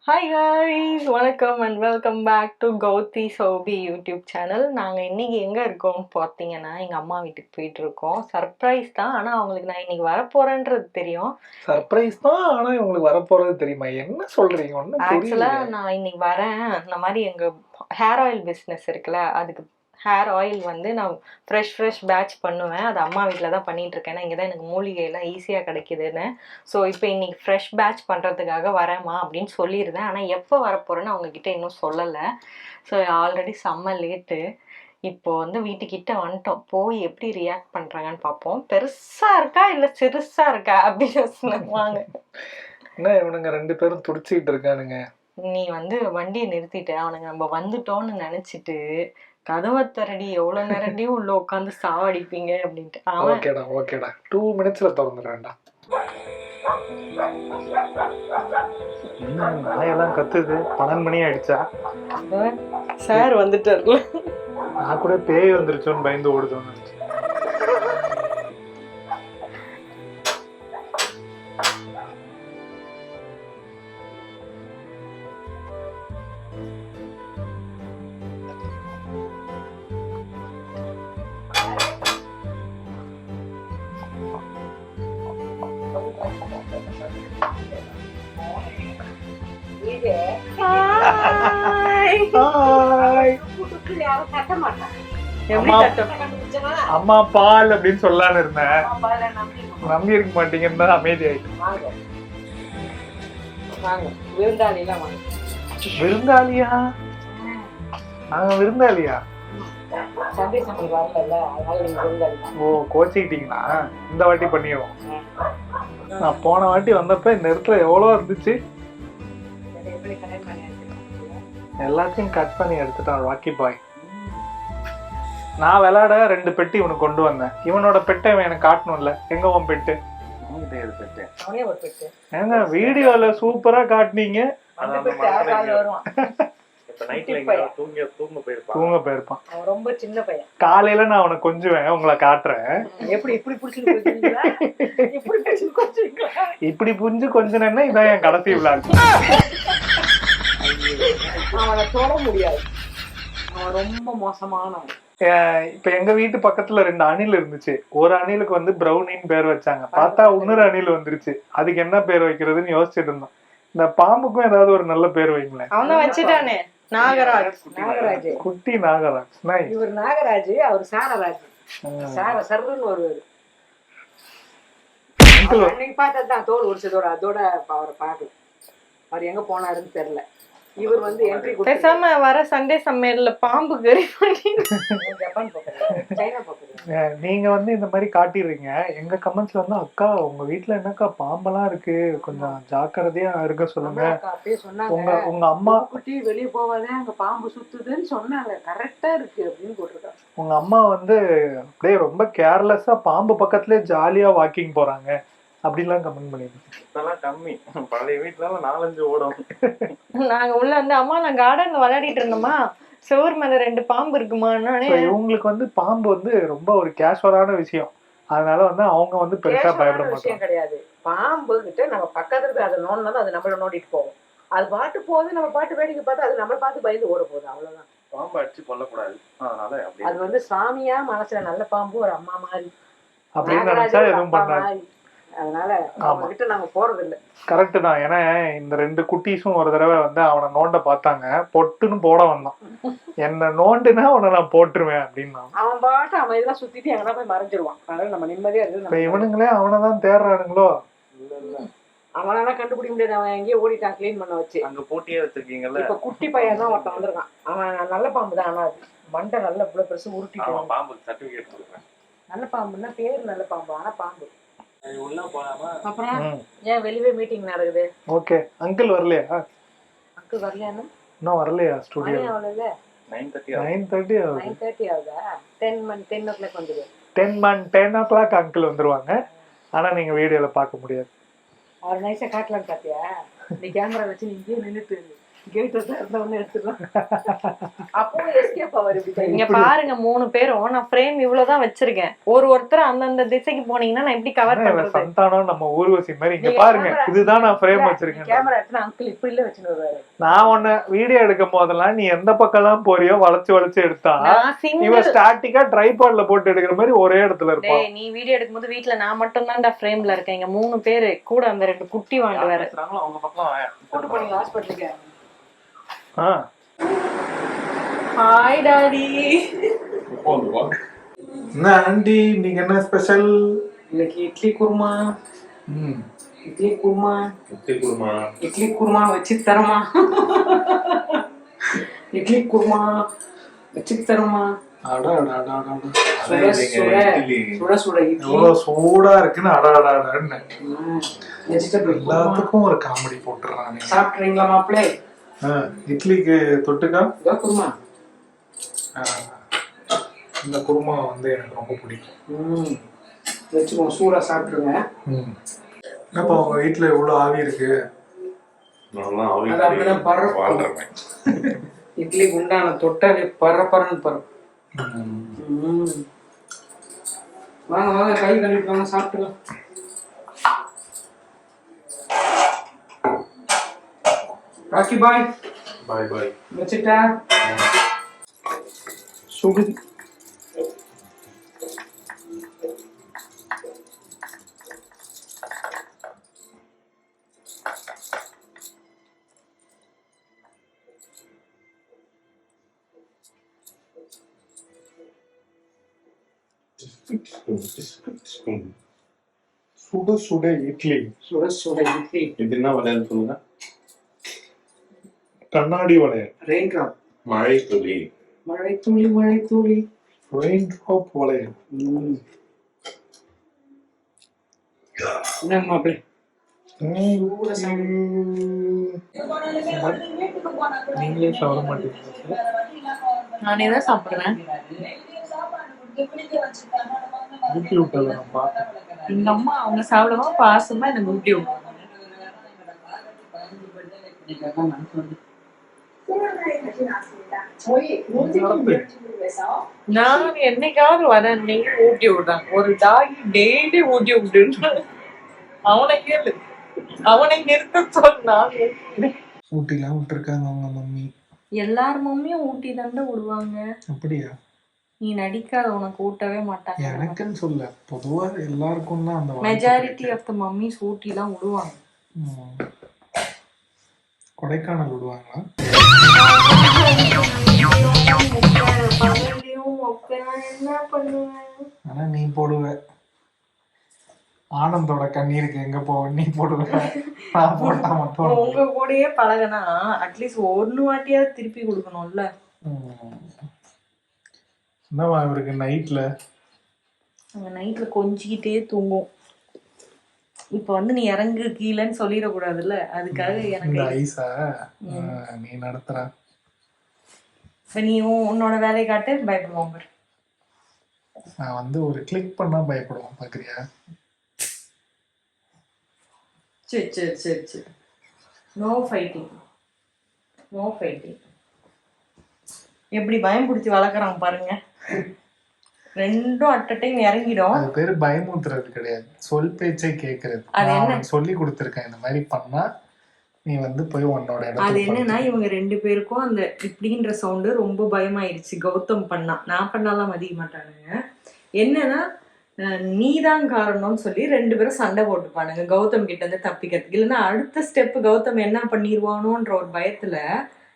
Hi guys, வணக்கம் and welcome back to Gouthi Choubi YouTube channel. நாங்கள் இன்றைக்கி எங்கே இருக்கோம்னு பார்த்தீங்கன்னா எங்கள் அம்மா வீட்டுக்கு போயிட்டுருக்கோம். சர்ப்ரைஸ் தான், ஆனால் அவங்களுக்கு நான் இன்றைக்கி வரப்போகிறேன்றது தெரியும். சர்ப்ரைஸ் தான், ஆனால் இவங்களுக்கு வரப்போகிறது தெரியுமா? என்ன சொல்கிறீங்க? ஒன்றும் ஆக்சுவலாக நான் இன்றைக்கி வரேன். இந்த மாதிரி எங்கள் ஹேர் ஆயில் பிஸ்னஸ் இருக்குல்ல, அதுக்கு ஹேர் ஆயில் வந்து நான் ஃப்ரெஷ் பேட்ச் பண்ணுவேன். அது அம்மா வீட்டில் தான் பண்ணிகிட்ருக்கேன். ஏன்னா இங்கே தான் எனக்கு மூலிகையெல்லாம் ஈஸியாக கிடைக்கிதுன்னு. ஸோ இப்போ இன்றைக்கி ஃப்ரெஷ் பேட்ச் பண்ணுறதுக்காக வரேம்மா அப்படின்னு சொல்லியிருந்தேன். ஆனால் எப்போ வரப்போகிறேன்னு அவங்கக்கிட்ட இன்னும் சொல்லலை. ஸோ ஆல்ரெடி செம்ம லேட்டு. இப்போது வந்து வீட்டுக்கிட்ட வந்துட்டோம். போய் எப்படி ரியாக்ட் பண்ணுறாங்கன்னு பார்ப்போம். பெருசாக இருக்கா இல்லை சிறுசாக இருக்கா அப்படின்னு வாங்க. என்ன இவனுங்க ரெண்டு பேரும் துடிச்சிக்கிட்டு இருக்கானுங்க. நீ வந்து வண்டியை நிறுத்திட்டு அவனுங்க நம்ம வந்துட்டோன்னு நினச்சிட்டு கதவை திறடி எவ்வளோ நேரடி உள்ள உட்காந்து சாவடிப்பீங்க அப்படின்ட்டு. ஓகேடா 2 மினிட்ஸ்ல திறந்துடுறேன்டா. நாயெல்லாம் கத்துது. 12 மணி ஆயிடுச்சா? சார் வந்துட்டார்ல. நான் கூட பேய் வந்துருச்சோன்னு பயந்து ஓடுதோன்னு நினைச்சேன். அம்மா பால் அப்படின்னு சொல்லலான்னு இருந்தேன். நம்பி இருக்க மாட்டீங்கன்னா அமைதி ஆயிட்டு. விருந்தாளியா? நாங்க விருந்தாளியா? ஓ, கோச்சிக்கிட்டீங்களா? இந்த வாட்டி பண்ணிடுவோம். நான் போன வாட்டி வந்தப்ப இந்த இடத்துல எவ்வளோ இருந்துச்சு. எல்லாத்தையும் கட் பண்ணி எடுத்துட்டான் ராக்கி பாய். நான் விளையாட 2 பெட்டி இவனுக்கு கொண்டு வந்தேன். இவனோட பெட்டை இவன் எனக்கு காட்டணும்ல. எங்க உன் பெட்டு? ஏங்க வீடியோல சூப்பரா காட்டினீங்க. தூங்க போயிருப்பான். ரொம்ப சின்ன பையன். காலையில நான் அவனை கொஞ்சுவேன், உங்களை காட்டுறேன். இப்படி புரிஞ்சு கொஞ்சனா இதான் என் கடைசி விளையாட்டு. அவனை தொட முடியாது, அவன் ரொம்ப மோசமானவன். இப்ப எங்க வீட்டு பக்கத்துல 2 அணில் இருந்துச்சு. ஒரு அணிலுக்கு வந்து பிரௌனின்னு பேர் வச்சாங்க. பார்த்தா இன்னொரு அணில் வந்துருச்சு. அதுக்கு என்ன பேர் வைக்கிறதுன்னு யோசிச்சுட்டு இருந்தோம். இந்த பாம்புக்கும் ஏதாவது ஒரு நல்ல பேர் வைங்களேன். அவன் வச்சுட்டானே, நாகராஜ். குட்டி நாகராஜ். இவர் நாகராஜ், அவர் சாரராஜ். சர்ன்னு ஒரு அன்னைக்கு பார்த்ததுதான் தோல் உரிச்சதோட அதோட அவரை பார்க்கல. அவர் எங்க போனாருன்னு தெரியல. இவர் வந்து என்ட்ரி பேசாம வர சண்டே சமையல்ல பாம்பு கறி பண்ணி ஜப்பான் போக்குறாரு, சைனா போக்குறாரு. நீங்க வந்து இந்த மாதிரி காட்டிடுறீங்க. எங்க கமெண்ட்ஸ்ல வந்து அக்கா உங்க வீட்டுல என்னக்கா பாம்பெல்லாம் இருக்கு, கொஞ்சம் ஜாக்கிரதையா இருக்க சொல்லுங்க. அப்படியே சொன்னாங்க. உங்க அம்மா குட்டி வெளியே போவாதே, அங்க பாம்பு சுத்துதுன்னு சொன்னாங்க. கரெக்டா இருக்கு அப்படின்னு போட்டிருக்காங்க. உங்க அம்மா வந்து அப்படியே ரொம்ப கேர்லெஸ்ஸா பாம்பு பக்கத்துலயே ஜாலியா வாக்கிங் போறாங்க அப்படிலாம் கமெண்ட் பண்ணிருக்கேன். இப்பெல்லாம் கம்மி. பழைய வீட்டுல 4-5 ஓடும். நாங்க உள்ள வந்து அம்மா நான் கார்டன்ல விளையாடிட்டு இருந்தோமா, செவர் மேல 2 பாம்பு இருக்குமா. இவங்களுக்கு வந்து பாம்பு வந்து ரொம்ப ஒரு கேஷுவலான விஷயம். அதனால வந்து அவங்க வந்து பெருசா பயப்பட மாட்டாங்க. விஷயம் கிடையாது. பாம்பு கிட்ட நம்ம பக்கத்துல போய் அதை நோண்டினா அது நம்மள நோண்டிட்டு போகும். அது பாட்டு போகுது, நம்ம பாட்டு வேடிக்கை பார்த்து அது நம்மளை பார்த்து பயந்து ஓட போகுது. அவ்வளவுதான். பாம்பு அடிச்சு கொல்லக்கூடாது. அதனால அது வந்து சாமியா மனசுல நல்ல பாம்பு, ஒரு அம்மா மாதிரி அப்படின்னு நினைச்சா எதுவும் பண்ணாது. அதனால அவங்ககிட்ட நாங்க போறது இல்ல. கரெக்ட் தான். ஏன்னா இந்த 2 குட்டீஸும் ஒரு தடவை வந்து அவனை நோண்ட பார்த்தாங்க. பொட்டுன்னு போட வந்தான். என்ன நோண்டுனா அவனை நான் போட்டுருவேன் அப்படின்னா அவன் பாட்டு அவன் இதெல்லாம் சுத்திட்டு எங்கன்னா போய் மறைஞ்சிருவான். அதனால நம்ம நிம்மதியா இருக்கு. இவனுங்களே அவனை தான் தேடுறானுங்களோ. அவனால கண்டுபிடிக்க முடியாது. அவன் எங்கேயோ ஓடிட்டான் கிளீன் பண்ண வச்சு. அங்க போட்டியே வச்சிருக்கீங்கல்ல. இப்ப குட்டி பையன் தான் ஒருத்தன் வந்திருக்கான். அவன் நல்ல பாம்பு தான். ஆனா மண்டை நல்ல இவ்வளவு பெருசு உருட்டிட்டு. பாம்பு சர்டிபிகேட் கொடுக்குறேன். நல்ல பாம்புன்னா பேரு நல்ல பாம்பு, ஆனா பாம்பு. அப்புறம் ம். ஏன் வெளியே மீட்டிங் நடக்குது? ஓகே, அங்கிள் வரலையா? அங்கிள் வரலையான்னு இன்னும் வரலையா? ஸ்டுடியோ மணி அவ்வளவு இல்ல, 9:30 ஆகுது. 9:30 ஆகுதா? 10 o'clock வந்துடும். 10 o'clock அங்கிள் வந்துருவாங்க. ஆனா நீங்க வீடியோல பார்க்க முடியாது. அவர் நைஸா காட்டலான்னு பாத்தியா? நீ கேமரா வச்சு நீ இங்கேயே நின்றுட்டு கேட்டு திறந்தவொடனே எடுத்துடலாம். அப்பவும் எஸ்கேப் ஆவாரு இப்படி இங்க பாருங்க 3 பேரும் நான் ஃப்ரேம் இவ்வளவுதான் வச்சிருக்கேன். ஒருத்தர் அந்தந்த திசைக்கு போனீங்கன்னா நான் எப்படி கவர் பண்றது? சந்தானம் நம்ம ஊர்வசி மாதிரி இங்க நீங்க பாருங்க, camera- இதுதான் நான் ஃப்ரேம் வச்சிருக்கேன். கேமரா எடுத்து அங்கிள் இப்படி இல்ல வச்சுன்னு வருவாரு. நான் உன்ன வீடியோ எடுக்கும் போதெல்லாம் நீ எந்த பக்கம் எல்லாம் போறியோ வளைச்சு வளைச்சு எடுத்தா நான் இவன் சிங்கிள். ஸ்டாட்டிக்கா ட்ரைபாட்ல போட்டு எடுக்கிற மாதிரி ஒரே இடத்துல இருப்பான். டேய் நீ வீடியோ எடுக்கும்போது வீட்ல நான் மட்டும் தான்டா ஃப்ரேம்ல இருக்கேன். இங்க 3 பேரு கூட அந்த 2 குட்டி வாங்கிட்டு வேற. பேசுறாங்களோ அவங்க பக்கம் கூட்டு போனீங்க ஹாஸ்பிட்டலுக்கு. ஆ. Hi daddy. என்ன ஆண்டி நீங்க என்ன ஸ்பெஷல்? இன்னைக்கு இட்லி குருமா. இட்லி குருமா. இட்லி குருமா வச்சு தரமா? இட்லி குருமா வச்சு தரமா? சுட சுட இட்லி. எவ்வளவு சூடா இருக்குன்னு அடாடாடான்னு வெஜிடபிள் எல்லாத்துக்கும் ஒரு காமெடி போட்டுறாங்க. சாப்பிட்றீங்களா மாப்பிள்ளை? இட்லிக்கு தொட்டுக்கா இதோ குருமா. இந்த குருமா வந்து எனக்கு ரொம்ப பிடிக்கும். வச்சுக்கோங்க, சூடா சாப்பிட்டுருங்க. என்னப்பா உங்க வீட்டுல எவ்வளவு ஆவி இருக்கு? அது அப்படிதான் பறக்கும். இட்லி குண்டான தொட்டாலே பறன்னு பறக்கும். வாங்க வாங்க, கை கழுவிட்டு வாங்க, சாப்பிட்டுக்கலாம். ராக்கி பாய் பாய் வச்சுட்டா சுடுது. சுட சுட இட்லி. சுட சுட இட்லி. இது என்ன விளையாட்டு சொல்லுங்க? கண்ணாடி வளையல். Rain drop. மழை துளி. மழை துளி மழை துளி. ரெயின் ட்ராப் வளையல். என்ன மாப்பிள்ளை? நீங்களே சாப்பிட மாட்டீங்க? நானே தான் சாப்பிடுறேன். ஊட்டி விட்டதை நான் பார்த்தேன். எங்க அம்மா அவங்க சாப்பிடுவோம் பாசமா எனக்கு ஊட்டி விடுவாங்க. நான் என்னைக்காவது வரேன் நீங்க ஊட்டி விடுறாங்க. ஒரு டாகி டெய்லி ஊட்டி விட்டு அவனை கேளு, அவனை நிறுத்த சொன்னா ஊட்டிலாம் விட்டுருக்காங்க அவங்க மம்மி. எல்லார் மம்மியும் ஊட்டி தாண்டா விடுவாங்க. அப்படியா? நீ நடிக்காத, உனக்கு ஊட்டவே மாட்டாங்க. எனக்குன்னு சொல்ல, பொதுவா எல்லாருக்கும் தான் அந்த மெஜாரிட்டி ஆஃப் த மம்மிஸ் ஊட்டி தான் விடுவாங்க. கொடைக்கானல் விடுவாங்களா? என்ன பண்ணுவேன்? ஆனா நீ போடுவ. ஆனந்தோட கண்ணீருக்கு எங்க போவ நீ போடுவ. நான் போட்டா மட்டும் உங்க கூடயே பழகனா அட்லீஸ்ட் 1 வாட்டியாவது திருப்பி கொடுக்கணும்ல. என்னவா இவருக்கு நைட்ல? அங்க நைட்ல கொஞ்சிக்கிட்டே தூங்கும். இப்ப வந்து நீ இறங்கு கீழன்னு சொல்லிடக்கூடாதுல்ல, அதுக்காக எனக்கு ஐசா நீ நடத்துற. இப்ப நீ உன்னோட வேலையை காட்டு, பயப்படுவாங்க. நான் வந்து ஒரு கிளிக் பண்ணா பயப்படுவான், பாக்குறியா? சரி சரி சரி சரி. No fighting, no fighting. எப்படி பயம் பிடிச்சி வளர்க்குறாங்க பாருங்க. ரெண்டும் அட் அ டைம் இறங்கிடும். அது பேரு பயமுத்துறது கிடையாது, சொல் பேச்சை கேட்கறது. அது என்ன சொல்லி கொடுத்துருக்கேன், இந்த மாதிரி பண்ணா நீ வந்து போய் உன்னோட அது இடத்துல. என்னன்னா இவங்க 2 பேருக்கும் அந்த இப்படின்ற சவுண்டு ரொம்ப பயமாயிருச்சு. கௌதம் பண்ணா, நான் பண்ணாலாம் மதிக்க மாட்டானுங்க. என்னன்னா நீதான் காரணம்னு சொல்லி 2 பேரும் சண்டை போட்டுப்பானுங்க கௌதம் கிட்ட இருந்து தப்பிக்கிறதுக்கு. இல்லைன்னா அடுத்த ஸ்டெப் கௌதம் என்ன பண்ணிடுவானோன்ற ஒரு பயத்துல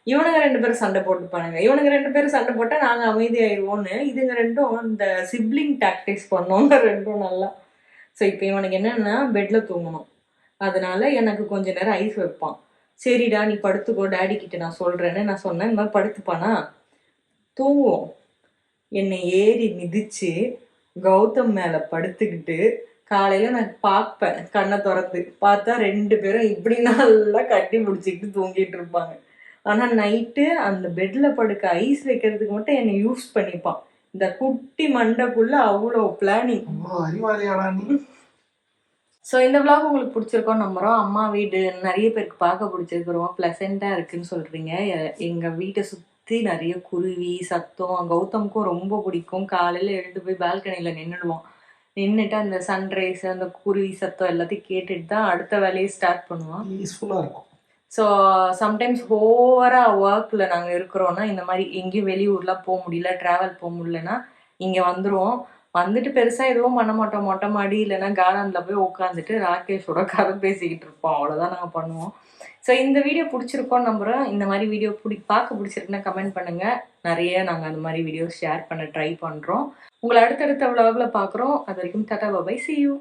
இவனுங்க 2 பேரும் சண்டை போட்டுப்பானுங்க. இவனுங்க 2 பேரும் சண்டை போட்டா நாங்க அமைதியாயிருவோன்னு இதுங்க 2ம் இந்த சிப்ளிங் டாக்டிக்ஸ் பண்ணோங்க 2ம் நல்லா. ஸோ இப்போ இவனுக்கு என்னன்னா பெட்ல தூங்கணும், அதனால எனக்கு கொஞ்ச நேரம் ஐஸ் வைப்பான். சரிடா நீ படுத்துக்கோ, டேடி கிட்ட நான் சொல்றேன்னு நான் சொன்னேன். இந்த மாதிரி படுத்துப்பானா, தூங்குவோம். என்னை ஏறி மிதிச்சு கௌதம் மேல படுத்துக்கிட்டு காலையில நான் பார்ப்பேன், கண்ணை திறந்து பார்த்தா 2 பேரும் இப்படி நல்லா கட்டி பிடிச்சிக்கிட்டு தூங்கிட்டு இருப்பாங்க. ஆனா நைட்டு அந்த பெட்ல படுக்க ஐஸ் வைக்கிறதுக்கு மட்டும் என்னை யூஸ் பண்ணிப்பான். இந்த குட்டி மண்டைக்குள்ள அவ்வளோ பிளானிங். அறிவாளியாடா நீ. ஸோ இந்த vlog உங்களுக்கு பிடிச்சிருக்கோன்னு நம்புகிறோம். அம்மா வீடு நிறைய பேருக்கு பார்க்க பிடிச்சிருக்கு, ரொம்ப ப்ளசண்ட்டாக இருக்குன்னு சொல்கிறீங்க. எங்கள் வீட்டை சுற்றி நிறைய குருவி சத்தம், கௌதமுக்கும் ரொம்ப பிடிக்கும். காலையில் எழுந்து போய் பால்கனியில் நின்றுடுவோம். நின்றுட்டு அந்த சன்ரைஸ் அந்த குருவி சத்தம் எல்லாத்தையும் கேட்டுட்டு தான் அடுத்த வேலையை ஸ்டார்ட் பண்ணுவோம். பீஸ்ஃபுல்லாக இருக்கும். ஸோ சம்டைம்ஸ் ஓவராக ஒர்க்கில் நாங்கள் இருக்கிறோன்னா இந்த மாதிரி எங்கேயும் வெளியூர்லாம் போக முடியல, ட்ராவல் போக முடியலன்னா இங்கே வந்துடுவோம். வந்துட்டு பெருசாக எதுவும் பண்ண மாட்டோம். மொட்டை மாடி இல்லைன்னா கார்டனில் போய் உட்காந்துட்டு ராகேஷோட கதை பேசிக்கிட்டு இருப்போம். அவ்வளோதான் நாங்கள் பண்ணுவோம். ஸோ இந்த வீடியோ பிடிச்சிருக்கோன்னு நம்புகிறோம். இந்த மாதிரி வீடியோ பார்க்க பிடிச்சிருக்குன்னா கமெண்ட் பண்ணுங்கள். நிறைய நாங்கள் அந்த மாதிரி வீடியோஸ் ஷேர் பண்ண ட்ரை பண்ணுறோம். உங்களை அடுத்தடுத்த vlogல பார்க்குறோம். அது வரைக்கும் டாடா பை, see you.